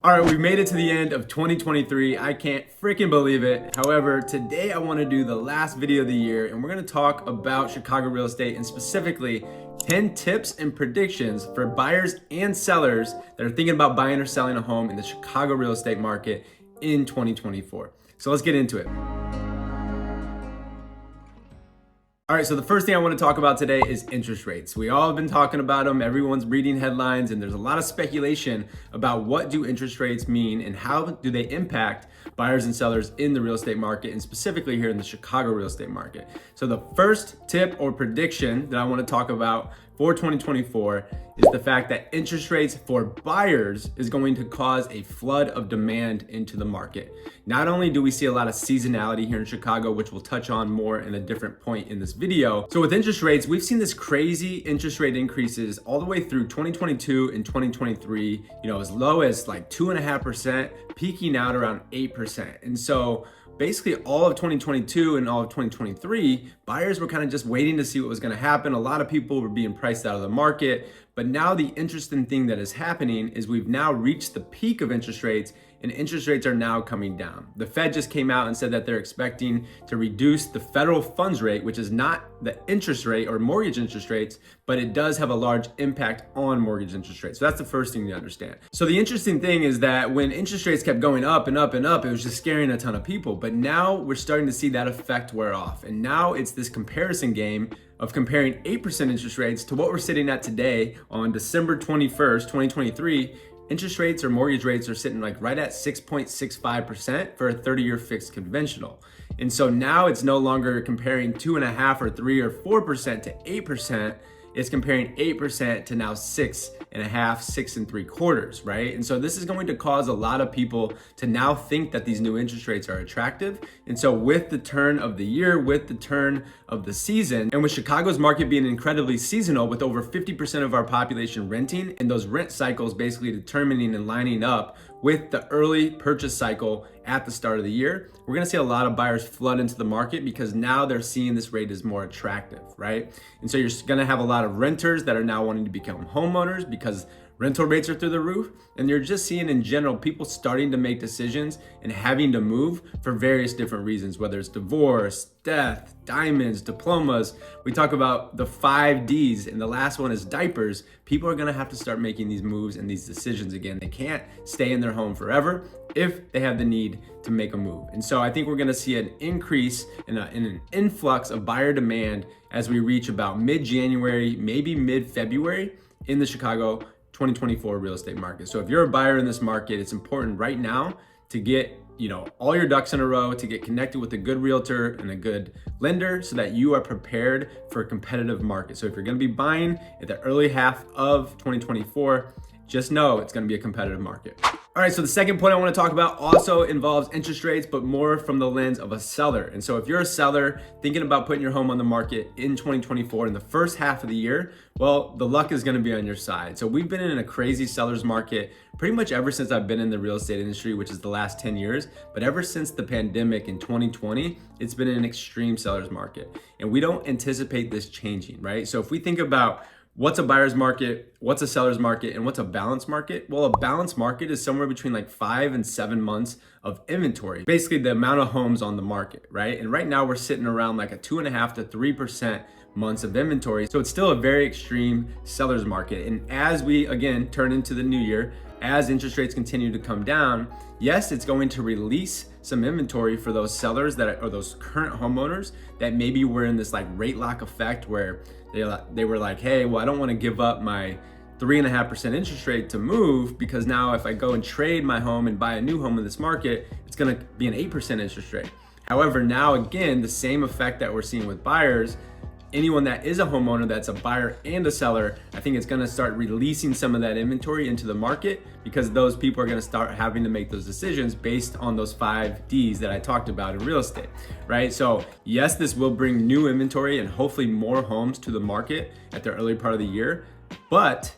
All right, we've made it to the end of 2023. I can't freaking believe it. However, today I want to do the last video of the year and we're going to talk about Chicago real estate and specifically 10 tips and predictions for buyers and sellers that are thinking about buying or selling a home in the Chicago real estate market in 2024. So let's get into it. All right, so the first thing I want to talk about today is interest rates. We all have been talking about them. Everyone's reading headlines and there's a lot of speculation about what do interest rates mean and how do they impact buyers and sellers in the real estate market and specifically here in the Chicago real estate market. So the first tip or prediction that I want to talk about for 2024 is the fact that interest rates for buyers is going to cause a flood of demand into the market. Not only do we see a lot of seasonality here in Chicago, which we'll touch on more in a different point in this video. So with interest rates, we've seen this crazy interest rate increases all the way through 2022 and 2023, as low as like 2.5%, peaking out around 8%. And so basically all of 2022 and all of 2023, buyers were kind of just waiting to see what was going to happen. A lot of people were being priced out of the market. But now the interesting thing that is happening is we've now reached the peak of interest rates and interest rates are now coming down. The Fed just came out and said that they're expecting to reduce the federal funds rate, which is not the interest rate or mortgage interest rates, but it does have a large impact on mortgage interest rates. So that's the first thing to understand. So the interesting thing is that when interest rates kept going up and up and up, it was just scaring a ton of people. But now we're starting to see that effect wear off. And now it's this comparison game of comparing 8% interest rates to what we're sitting at today on December 21st, 2023. Interest rates or mortgage rates are sitting like right at 6.65% for a 30-year fixed conventional. And so now it's no longer comparing 2.5 or 3 or 4% to 8%. It's comparing 8% to now 6.5, 6 3/4, right? And so this is going to cause a lot of people to now think that these new interest rates are attractive. And so with the turn of the year, with the turn of the season, and with Chicago's market being incredibly seasonal with over 50% of our population renting and those rent cycles basically determining and lining up with the early purchase cycle at the start of the year, we're gonna see a lot of buyers flood into the market because now they're seeing this rate is more attractive, right? And so you're gonna have a lot of renters that are now wanting to become homeowners because rental rates are through the roof. And you're just seeing in general, people starting to make decisions and having to move for various different reasons, whether it's divorce, death, diamonds, diplomas. We talk about the 5 Ds and the last one is diapers. People are gonna have to start making these moves and these decisions again. They can't stay in their home forever if they have the need to make a move. And so I think we're gonna see an increase in an influx of buyer demand as we reach about mid-January, maybe mid-February in the Chicago 2024 real estate market. So if you're a buyer in this market, it's important right now to get all your ducks in a row, to get connected with a good realtor and a good lender so that you are prepared for a competitive market. So if you're gonna be buying at the early half of 2024, just know it's gonna be a competitive market. All right, so the second point I want to talk about also involves interest rates, but more from the lens of a seller. And so if you're a seller thinking about putting your home on the market in 2024 in the first half of the year, well, the luck is going to be on your side. So we've been in a crazy seller's market pretty much ever since I've been in the real estate industry, which is the last 10 years. But ever since the pandemic in 2020, it's been an extreme seller's market. And we don't anticipate this changing, right? So if we think about what's a buyer's market, what's a seller's market, and what's a balanced market? Well, a balanced market is somewhere between like 5 and 7 months of inventory, basically the amount of homes on the market, right? And right now we're sitting around like a 2.5 to 3% months of inventory. So it's still a very extreme seller's market. And as we, again, turn into the new year, as interest rates continue to come down, yes, it's going to release some inventory for those sellers or those current homeowners that maybe were in this like rate lock effect where they were like, hey, well, I don't want to give up my 3.5% interest rate to move because now if I go and trade my home and buy a new home in this market, it's going to be an 8% interest rate. However, now again, the same effect that we're seeing with buyers, anyone that is a homeowner that's a buyer and a seller, I think it's gonna start releasing some of that inventory into the market because those people are gonna start having to make those decisions based on those 5 Ds that I talked about in real estate, right? So yes, this will bring new inventory and hopefully more homes to the market at the early part of the year. But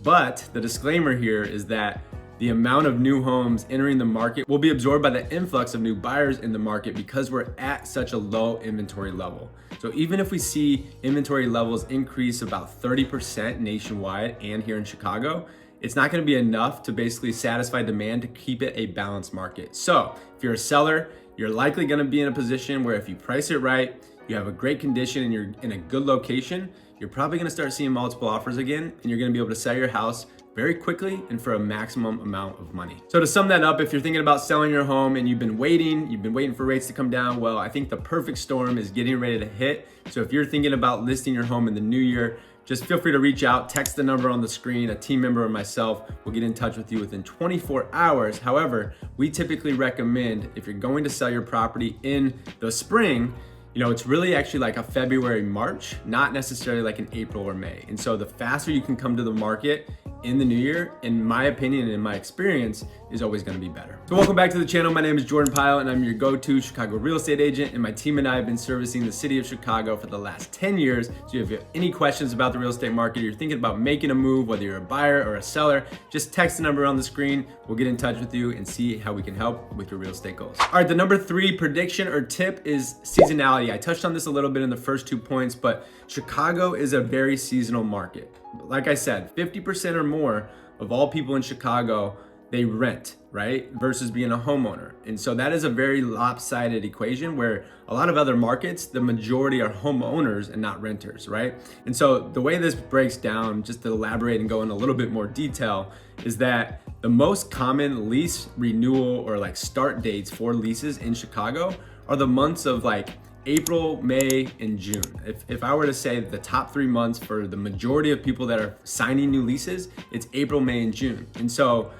the disclaimer here is that the amount of new homes entering the market will be absorbed by the influx of new buyers in the market because we're at such a low inventory level. So even if we see inventory levels increase about 30% nationwide and here in Chicago, it's not going to be enough to basically satisfy demand to keep it a balanced market. So if you're a seller, you're likely going to be in a position where if you price it right, you have a great condition and you're in a good location, you're probably going to start seeing multiple offers again, and you're going to be able to sell your house very quickly and for a maximum amount of money. So to sum that up, if you're thinking about selling your home and you've been waiting for rates to come down, well, I think the perfect storm is getting ready to hit. So if you're thinking about listing your home in the new year, just feel free to reach out, text the number on the screen. A team member or myself will get in touch with you within 24 hours. However, we typically recommend if you're going to sell your property in the spring, it's really actually like a February, March, not necessarily like an April or May. And so the faster you can come to the market in the new year, in my opinion and in my experience, is always going to be better. So welcome back to the channel. My name is Jordan Pyle and I'm your go-to Chicago real estate agent, and my team and I have been servicing the city of Chicago for the last 10 years. So if you have any questions about the real estate market, you're thinking about making a move, whether you're a buyer or a seller, just text the number on the screen. We'll get in touch with you and see how we can help with your real estate goals. All right, the number 3 prediction or tip is seasonality. I touched on this a little bit in the first 2 points, but Chicago is a very seasonal market. Like I said, 50% or more of all people in Chicago, they rent, right? Versus being a homeowner. And so that is a very lopsided equation where a lot of other markets, the majority are homeowners and not renters, right? And so the way this breaks down, just to elaborate and go in a little bit more detail, is that the most common lease renewal or like start dates for leases in Chicago are the months of like April, May, and June. If I were to say the top 3 months for the majority of people that are signing new leases, it's April, May, and June. And so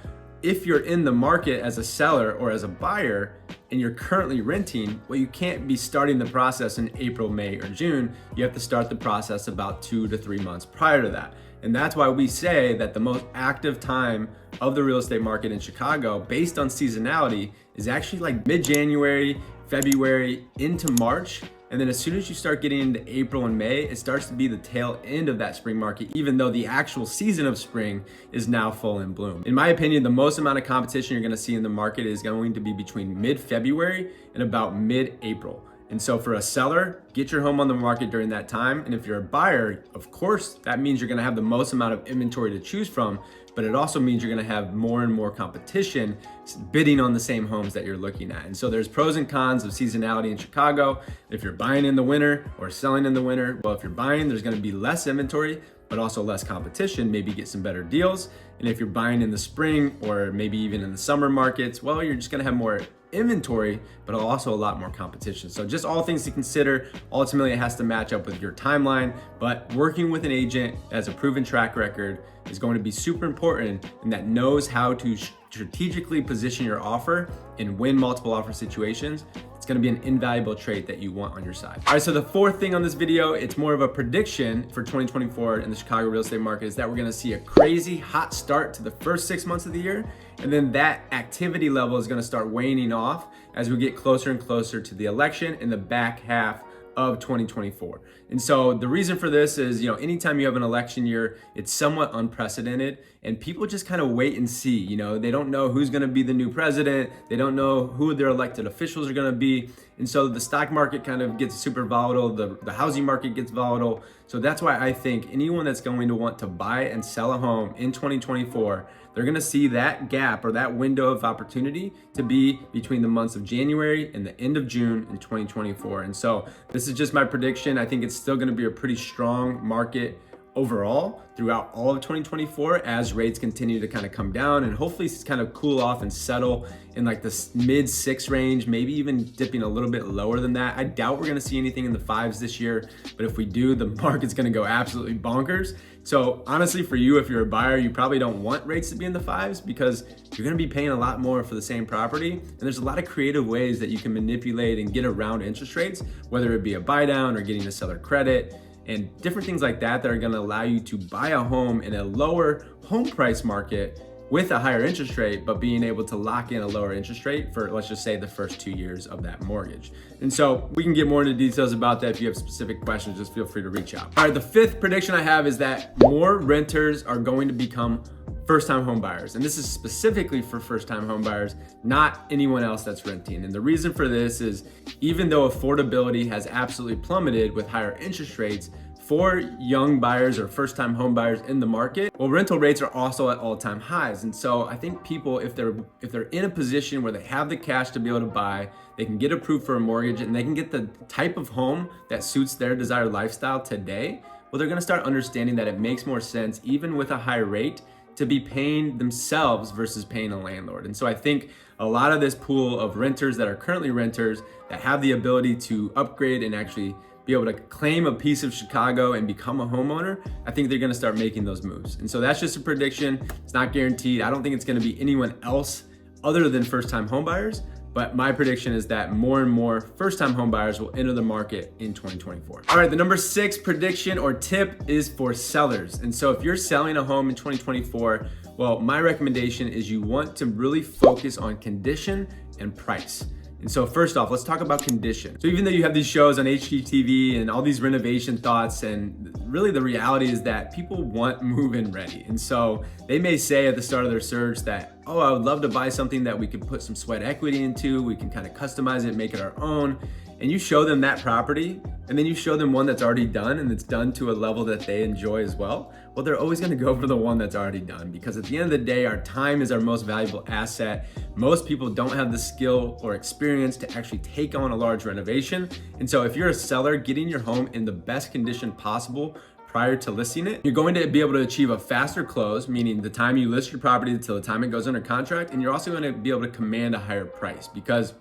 if you're in the market as a seller or as a buyer and you're currently renting, well, you can't be starting the process in April, May, or June. You have to start the process about 2 to 3 months prior to that. And that's why we say that the most active time of the real estate market in Chicago, based on seasonality, is actually like mid-January, February into March. And then as soon as you start getting into April and May, it starts to be the tail end of that spring market, even though the actual season of spring is now full in bloom. In my opinion, the most amount of competition you're gonna see in the market is going to be between mid-February and about mid-April. And so for a seller, get your home on the market during that time. And if you're a buyer, of course, that means you're gonna have the most amount of inventory to choose from, but it also means you're gonna have more and more competition bidding on the same homes that you're looking at. And so there's pros and cons of seasonality in Chicago. If you're buying in the winter or selling in the winter, well, if you're buying, there's gonna be less inventory, but also less competition, maybe get some better deals. And if you're buying in the spring or maybe even in the summer markets, well, you're just gonna have more inventory, but also a lot more competition. So just all things to consider. Ultimately, it has to match up with your timeline, but working with an agent that has a proven track record is going to be super important, and that knows how to strategically position your offer and win multiple offer situations. It's gonna be an invaluable trait that you want on your side. All right, so the 4th thing on this video, it's more of a prediction for 2024 in the Chicago real estate market, is that we're gonna see a crazy hot start to the first 6 months of the year. And then that activity level is gonna start waning off as we get closer and closer to the election in the back half of 2024. And so the reason for this is, anytime you have an election year, it's somewhat unprecedented and people just kind of wait and see. They don't know who's gonna be the new president. They don't know who their elected officials are gonna be. And so the stock market kind of gets super volatile. The housing market gets volatile. So that's why I think anyone that's going to want to buy and sell a home in 2024, they're gonna see that gap or that window of opportunity to be between the months of January and the end of June in 2024. And so this is just my prediction. I think it's still gonna be a pretty strong market overall throughout all of 2024 as rates continue to kind of come down and hopefully kind of cool off and settle in like the mid-6 range, maybe even dipping a little bit lower than that. I doubt we're gonna see anything in the 5s this year, but if we do, the market's gonna go absolutely bonkers. So honestly, for you, if you're a buyer, you probably don't want rates to be in the 5s because you're gonna be paying a lot more for the same property. And there's a lot of creative ways that you can manipulate and get around interest rates, whether it be a buy down or getting a seller credit and different things like that are gonna allow you to buy a home in a lower home price market with a higher interest rate, but being able to lock in a lower interest rate for, let's just say, the first 2 years of that mortgage. And so we can get more into details about that. If you have specific questions, just feel free to reach out. All right, the 5th prediction I have is that more renters are going to become first-time home buyers. And this is specifically for first-time home buyers, not anyone else that's renting. And the reason for this is even though affordability has absolutely plummeted with higher interest rates, for young buyers or first-time home buyers in the market, well, rental rates are also at all-time highs. And so I think people, if they're in a position where they have the cash to be able to buy, they can get approved for a mortgage and they can get the type of home that suits their desired lifestyle today, well, they're gonna start understanding that it makes more sense, even with a high rate, to be paying themselves versus paying a landlord. And so I think a lot of this pool of renters that are currently renters that have the ability to upgrade and actually be able to claim a piece of Chicago and become a homeowner, I think they're gonna start making those moves. And so that's just a prediction. It's not guaranteed. I don't think it's gonna be anyone else other than first-time homebuyers, but my prediction is that more and more first-time homebuyers will enter the market in 2024. All right, the number 6 prediction or tip is for sellers. And so if you're selling a home in 2024, well, my recommendation is you want to really focus on condition and price. And so first off, let's talk about condition. So even though you have these shows on HGTV and all these renovation thoughts, and really the reality is that people want move-in ready. And so they may say at the start of their search that, oh, I would love to buy something that we could put some sweat equity into, we can kind of customize it, make it our own. And you show them that property, and then you show them one that's already done and it's done to a level that they enjoy as well. Well, they're always gonna go for the one that's already done, because at the end of the day, our time is our most valuable asset. Most people don't have the skill or experience to actually take on a large renovation. And so if you're a seller, getting your home in the best condition possible prior to listing it, you're going to be able to achieve a faster close, meaning the time you list your property until the time it goes under contract, and you're also gonna be able to command a higher price, because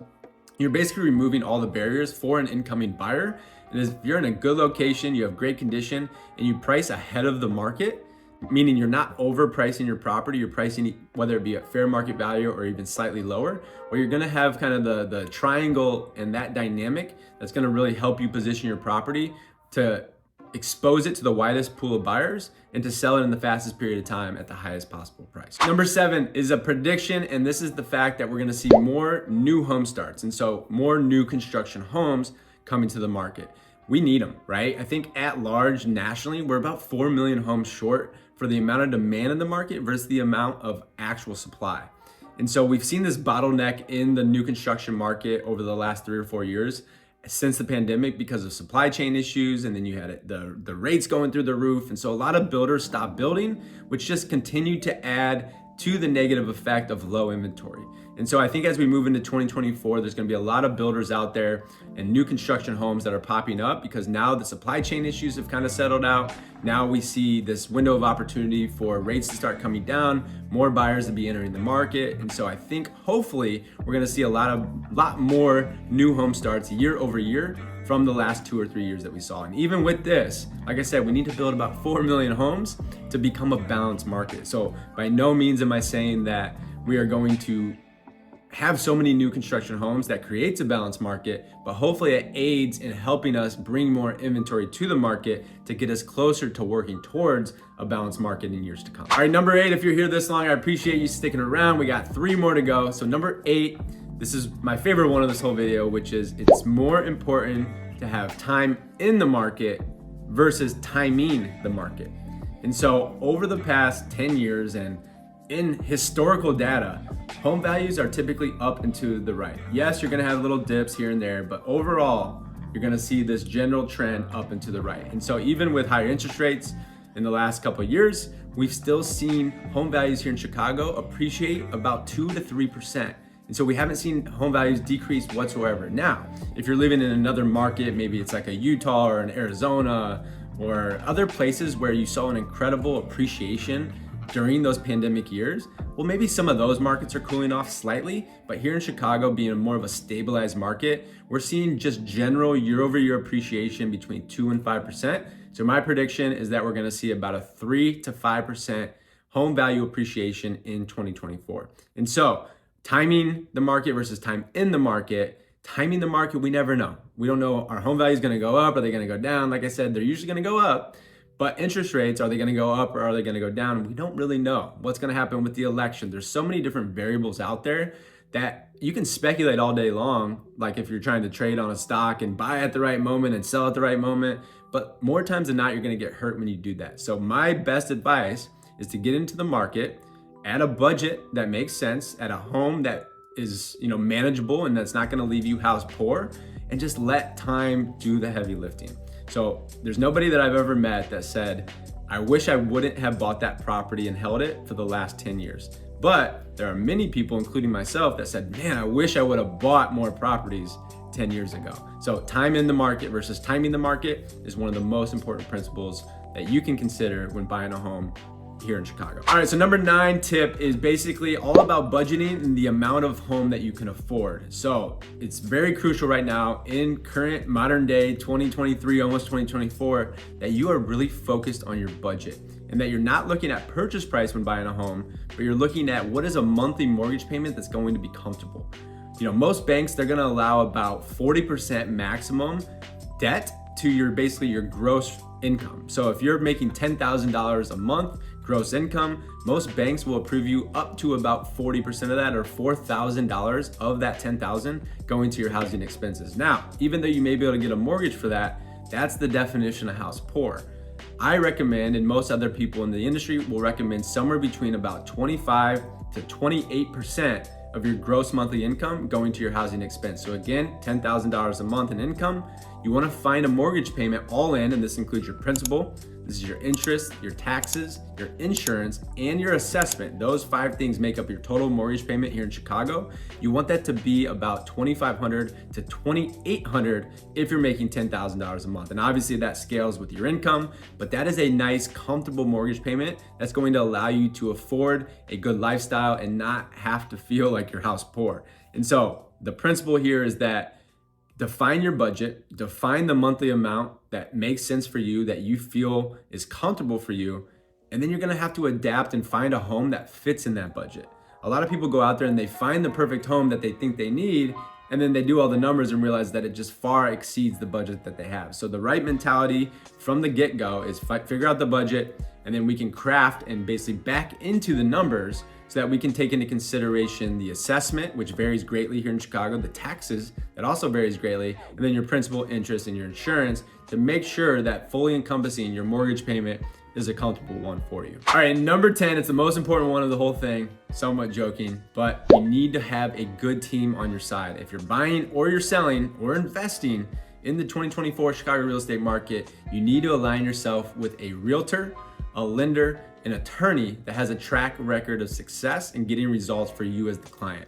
you're basically removing all the barriers for an incoming buyer. And if you're in a good location, you have great condition, and you price ahead of the market, meaning you're not overpricing your property, you're pricing whether it be at fair market value or even slightly lower, or you're gonna have kind of the triangle and that dynamic that's gonna really help you position your property to expose it to the widest pool of buyers and to sell it in the fastest period of time at the highest possible price. Number 7 is a prediction, and this is the fact that we're gonna see more new home starts, and so more new construction homes coming to the market. We need them, right? I think at large, nationally, we're about 4 million homes short for the amount of demand in the market versus the amount of actual supply. And so we've seen this bottleneck in the new construction market over the last 3 or 4 years since the pandemic because of supply chain issues, and then you had the rates going through the roof. And so a lot of builders stopped building, which just continued to add to the negative effect of low inventory. And so I think as we move into 2024, there's gonna be a lot of builders out there and new construction homes that are popping up, because now the supply chain issues have kind of settled out. Now we see this window of opportunity for rates to start coming down, more buyers to be entering the market. And so I think hopefully we're gonna see a lot more new home starts year over year from the last 2 or 3 years that we saw. And even with this, like I said, we need to build about 4 million homes to become a balanced market. So by no means am I saying that we are going to have so many new construction homes that creates a balanced market, but hopefully it aids in helping us bring more inventory to the market to get us closer to working towards a balanced market in years to come. All right, number 8, if you're here this long, I appreciate you sticking around. We got 3 more to go. So number 8, this is my favorite one of this whole video, which is it's more important to have time in the market versus timing the market. And so over the past 10 years and in historical data, home values are typically up and to the right. Yes, you're gonna have little dips here and there, but overall, you're gonna see this general trend up and to the right. And so even with higher interest rates in the last couple of years, we've still seen home values here in Chicago appreciate about 2 to 3%. And so we haven't seen home values decrease whatsoever. Now, if you're living in another market, maybe it's like a Utah or an Arizona or other places where you saw an incredible appreciation during those pandemic years, well, maybe some of those markets are cooling off slightly, but here in Chicago, being more of a stabilized market, we're seeing just general year-over-year appreciation between 2 and 5%. So my prediction is that we're gonna see about a 3 to 5% home value appreciation in 2024. And so timing the market versus time in the market. Timing the market, we never know. We don't know, are home values gonna go up? Are they gonna go down? Like I said, they're usually gonna go up. But interest rates, are they gonna go up or are they gonna go down? We don't really know what's gonna happen with the election. There's so many different variables out there that you can speculate all day long, like if you're trying to trade on a stock and buy at the right moment and sell at the right moment. But more times than not, you're gonna get hurt when you do that. So my best advice is to get into the market at a budget that makes sense, at a home that is, manageable and that's not gonna leave you house poor, and just let time do the heavy lifting. So there's nobody that I've ever met that said, I wish I wouldn't have bought that property and held it for the last 10 years. But there are many people, including myself, that said, man, I wish I would have bought more properties 10 years ago. So time in the market versus timing the market is one of the most important principles that you can consider when buying a home here in Chicago. All right, so number 9 tip is basically all about budgeting and the amount of home that you can afford. So it's very crucial right now in current modern day 2023, almost 2024, that you are really focused on your budget and that you're not looking at purchase price when buying a home, but you're looking at what is a monthly mortgage payment that's going to be comfortable. You know, most banks, they're gonna allow about 40% maximum debt to your basically your gross income. So if you're making $10,000 a month gross income, most banks will approve you up to about 40% of that, or $4,000 of that $10,000 going to your housing expenses. Now, even though you may be able to get a mortgage for that, that's the definition of house poor. I recommend, and most other people in the industry will recommend, somewhere between about 25 to 28% of your gross monthly income going to your housing expense. So again, $10,000 a month in income. You want to find a mortgage payment all in, and this includes your principal, this is your interest, your taxes, your insurance, and your assessment. Those 5 things make up your total mortgage payment here in Chicago. You want that to be about $2,500 to $2,800 if you're making $10,000 a month. And obviously that scales with your income, but that is a nice, comfortable mortgage payment that's going to allow you to afford a good lifestyle and not have to feel like you're house poor. And so the principle here is that define your budget, define the monthly amount that makes sense for you, that you feel is comfortable for you, and then you're gonna have to adapt and find a home that fits in that budget. A lot of people go out there and they find the perfect home that they think they need, and then they do all the numbers and realize that it just far exceeds the budget that they have. So the right mentality from the get-go is figure out the budget, and then we can craft and basically back into the numbers so that we can take into consideration the assessment, which varies greatly here in Chicago, the taxes, that also varies greatly, and then your principal, interest, and your insurance to make sure that fully encompassing your mortgage payment is a comfortable one for you. All right, number 10, it's the most important one of the whole thing, somewhat joking, but you need to have a good team on your side. If you're buying or you're selling or investing in the 2024 Chicago real estate market, you need to align yourself with a realtor, a lender, an attorney that has a track record of success in getting results for you as the client.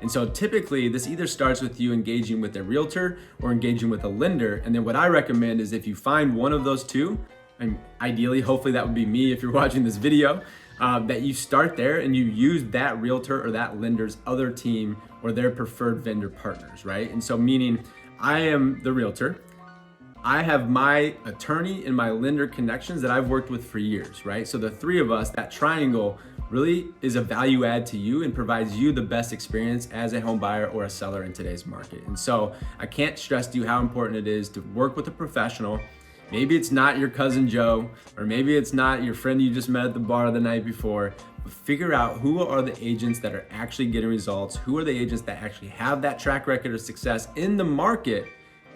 And so typically this either starts with you engaging with a realtor or engaging with a lender. And then what I recommend is if you find one of those two, and ideally, hopefully that would be me if you're watching this video, that you start there and you use that realtor or that lender's other team or their preferred vendor partners, right? And so meaning I am the realtor, I have my attorney and my lender connections that I've worked with for years, right? So the 3 of us, that triangle really is a value add to you and provides you the best experience as a home buyer or a seller in today's market. And so I can't stress to you how important it is to work with a professional. Maybe it's not your cousin Joe, or maybe it's not your friend you just met at the bar the night before, but figure out who are the agents that are actually getting results, who are the agents that actually have that track record of success in the market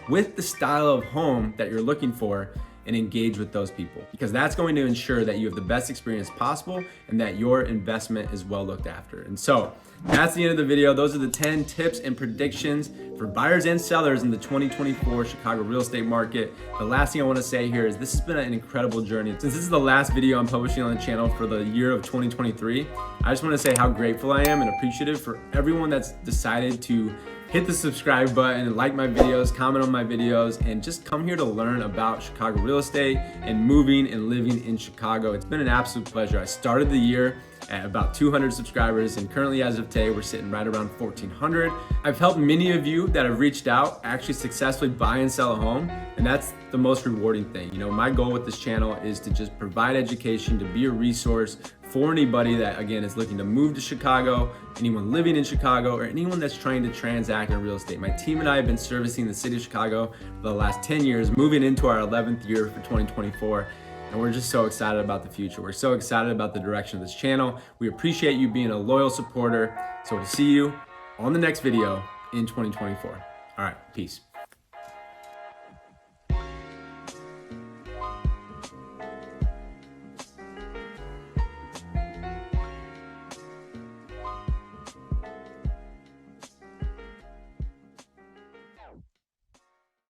with the style of home that you're looking for, and engage with those people, because that's going to ensure that you have the best experience possible and that your investment is well looked after. And so that's the end of the video. Those are the 10 tips and predictions for buyers and sellers in the 2024 Chicago real estate market. The last thing I want to say here is this has been an incredible journey. Since this is the last video I'm publishing on the channel for the year of 2023, I just want to say how grateful I am and appreciative for everyone that's decided to hit the subscribe button and like my videos, comment on my videos, and just come here to learn about Chicago real estate and moving and living in Chicago. It's been an absolute pleasure. I started the year at about 200 subscribers, and currently as of today, we're sitting right around 1,400. I've helped many of you that have reached out actually successfully buy and sell a home, and that's the most rewarding thing. You know, my goal with this channel is to just provide education, to be a resource for anybody that, again, is looking to move to Chicago, anyone living in Chicago, or anyone that's trying to transact in real estate. My team and I have been servicing the city of Chicago for the last 10 years, moving into our 11th year for 2024. And we're just so excited about the future. We're so excited about the direction of this channel. We appreciate you being a loyal supporter. So we'll see you on the next video in 2024. All right, peace.